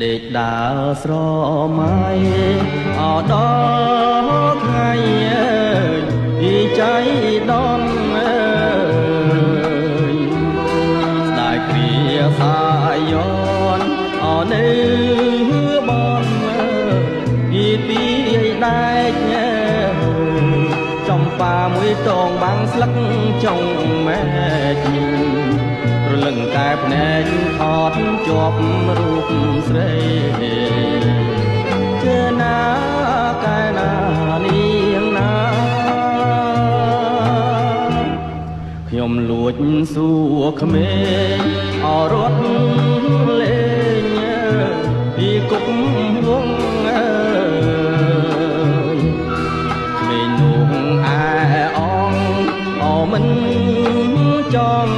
ដេកដើរស្រមៃអដល់ថ្ងៃពីใจដនស្ដាយគ្រាសាយនអនៅបនពីទីដែកចំប៉ាមួយតងបាំងស្លឹកចុងមែករលឹងតែភ្នែកថតជាប់រូបស្រីជាណាកែណានាងណាខ្ញុំលួចសួរក្មេងអរត់លេងពីគុកវងក្មេងនោះអែអងអមិនចង់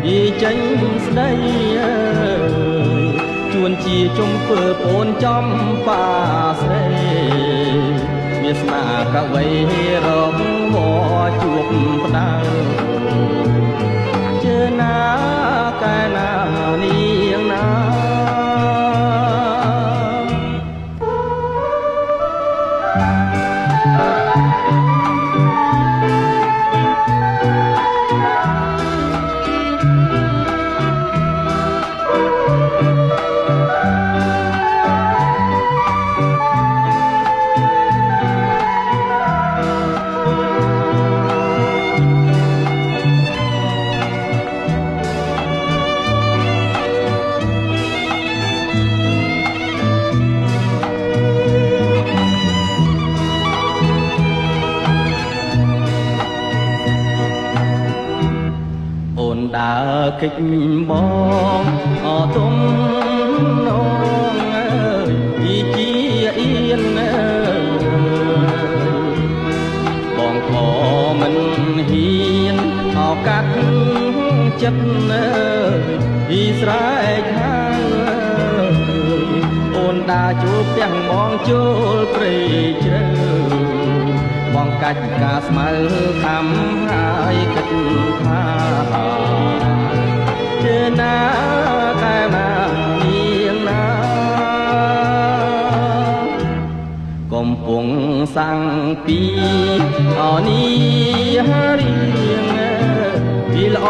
យីចេញស្ដីជួនជាជុំពើពូនចំប៉ាស្រីវាស្នាកវីរកវជួបផ្ដៅជាណាកែណានាងណាដើរកិច្ចបងអទុំនងពីជាអៀនបងក៏មិនហ៊ានអោកាត់ចិត្តពីស្រែកហាអូនដើរជួបផ្ទះបងចូលព្រៃជ្រៅបងកាច់ការស្មៅខំហើយគិតថាជាណាកែណានាងណាកំពុងសាំងពីអនីរៀងពីល្អ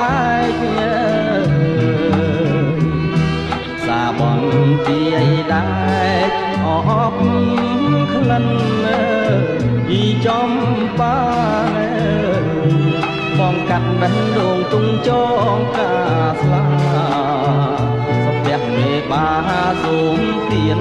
ឯកសាបនទីឯដែកអបក្លិនពីចំប៉ាបងកាត់បេះដូងទុំចងកាស្លាសុភ័ក្រមេបាសូមទៀន